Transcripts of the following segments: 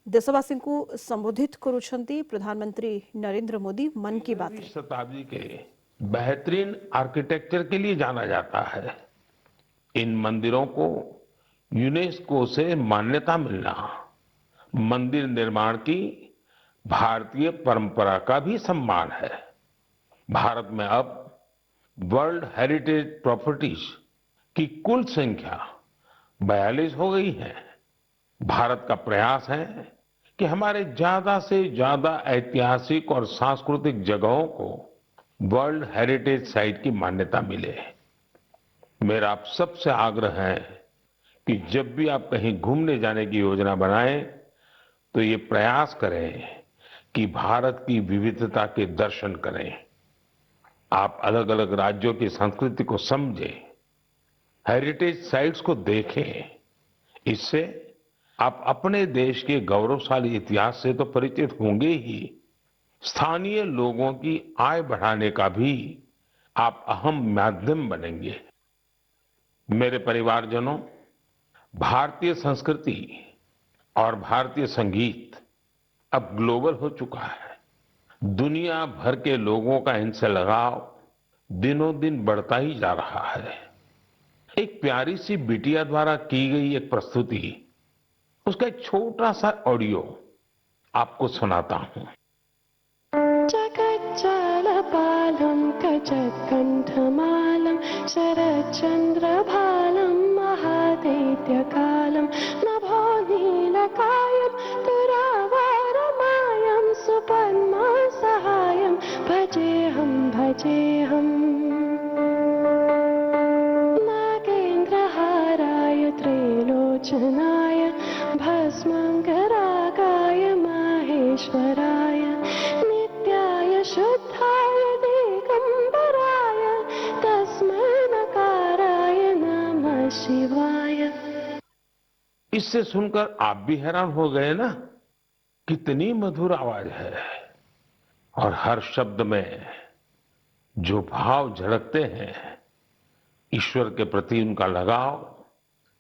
देशवासी को संबोधित करुछंती प्रधानमंत्री नरेंद्र मोदी मन की बात। शताब्दी के बेहतरीन आर्किटेक्चर के लिए जाना जाता है। इन मंदिरों को यूनेस्को से मान्यता मिलना मंदिर निर्माण की भारतीय परंपरा का भी सम्मान है। भारत में अब वर्ल्ड हेरिटेज प्रॉपर्टीज की कुल संख्या 42 हो गई है। भारत का प्रयास है कि हमारे ज्यादा से ज्यादा ऐतिहासिक और सांस्कृतिक जगहों को वर्ल्ड हेरिटेज साइट की मान्यता मिले। मेरा आप सबसे आग्रह है कि जब भी आप कहीं घूमने जाने की योजना बनाएं तो ये प्रयास करें कि भारत की विविधता के दर्शन करें। आप अलग अलग राज्यों की संस्कृति को समझें, हेरिटेज साइट्स को देखें। इससे आप अपने देश के गौरवशाली इतिहास से तो परिचित होंगे ही, स्थानीय लोगों की आय बढ़ाने का भी आप अहम माध्यम बनेंगे। मेरे परिवारजनों, भारतीय संस्कृति और भारतीय संगीत अब ग्लोबल हो चुका है। दुनिया भर के लोगों का इनसे लगाव दिनों दिन बढ़ता ही जा रहा है। एक प्यारी सी बिटिया द्वारा की गई एक प्रस्तुति, उसका एक छोटा सा ऑडियो आपको सुनाता हूं। जगज्जालपालं कजत्कण्ठमालं शरच्चन्द्रभालं महादैत्यकालं नभो नीलकायं तुरावारमायं सुपद्मसहायं भजेऽहं नागेन्द्रहाराय त्रैलोचनाय भस्मङ्गरागाय माहेश्वराय नित्याय शुद्धाय दिगंबराय तस्मै नकाराय नमः शिवाय। इससे सुनकर आप भी हैरान हो गए ना? कितनी मधुर आवाज है और हर शब्द में जो भाव झलकते हैं, ईश्वर के प्रति उनका लगाव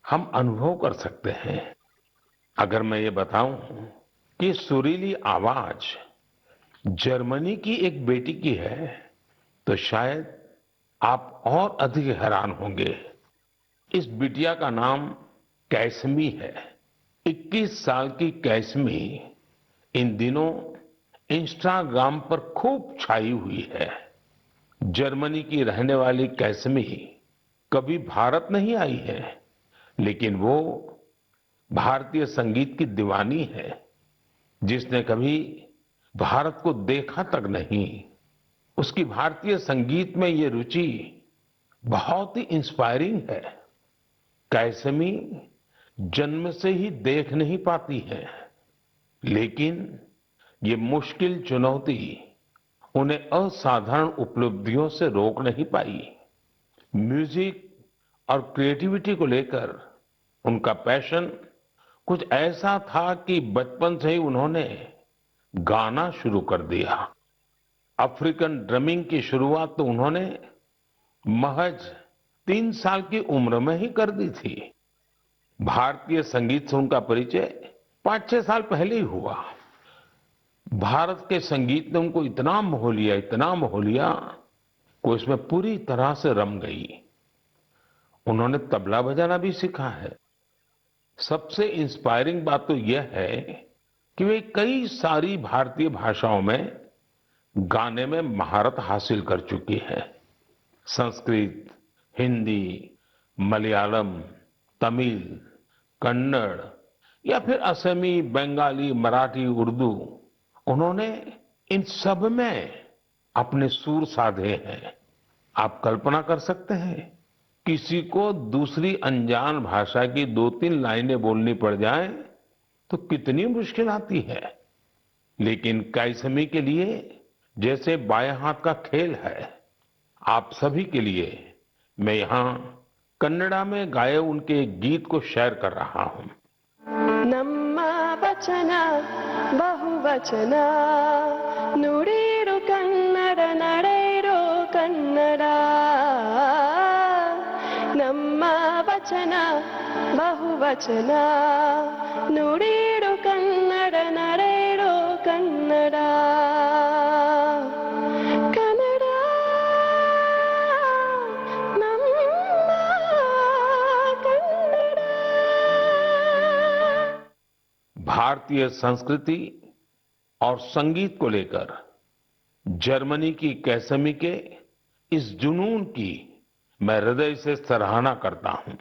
हम अनुभव कर सकते हैं। अगर मैं ये बताऊं कि सुरीली आवाज जर्मनी की एक बेटी की है तो शायद आप और अधिक हैरान होंगे। इस बिटिया का नाम कैसमी है। 21 साल की कैसमी इन दिनों इंस्टाग्राम पर खूब छाई हुई है। जर्मनी की रहने वाली कैसमी कभी भारत नहीं आई है, लेकिन वो भारतीय संगीत की दीवानी है। जिसने कभी भारत को देखा तक नहीं, उसकी भारतीय संगीत में ये रुचि बहुत ही इंस्पायरिंग है। कैसमी जन्म से ही देख नहीं पाती है, लेकिन ये मुश्किल चुनौती उन्हें असाधारण उपलब्धियों से रोक नहीं पाई। म्यूजिक और क्रिएटिविटी को लेकर उनका पैशन कुछ ऐसा था कि बचपन से ही उन्होंने गाना शुरू कर दिया। अफ्रीकन ड्रमिंग की शुरुआत तो उन्होंने महज 3 साल की उम्र में ही कर दी थी। भारतीय संगीत से उनका परिचय 5-6 साल पहले ही हुआ। भारत के संगीत ने उनको इतना मोह लिया कि उसमें पूरी तरह से रम गई। उन्होंने तबला बजाना भी सीखा है। सबसे इंस्पायरिंग बात तो यह है कि वे कई सारी भारतीय भाषाओं में गाने में महारत हासिल कर चुकी है। संस्कृत, हिंदी, मलयालम, तमिल, कन्नड़ या फिर असमी, बंगाली, मराठी, उर्दू, उन्होंने इन सब में अपने सुर साधे हैं। आप कल्पना कर सकते हैं, किसी को दूसरी अनजान भाषा की 2-3 लाइनें बोलनी पड़ जाए तो कितनी मुश्किल आती है। लेकिन कैसमी के लिए जैसे बाएं हाथ का खेल है। आप सभी के लिए मैं यहाँ कन्नड़ा में गाए उनके एक गीत को शेयर कर रहा हूँ। ನಮ್ಮ ವಚನ ಬಹುವಚನ ನುಡಿರು ಕನ್ನಡ ನಡೆಯಿರೋ ಕನ್ನಡ ನಮ್ಮ ವಚನ ಬಹುವಚನ ನುಡಿರು ಕನ್ನಡ भारतीय संस्कृति और संगीत को लेकर जर्मनी की कैसमी के इस जुनून की मैं हृदय से सराहना करता हूं।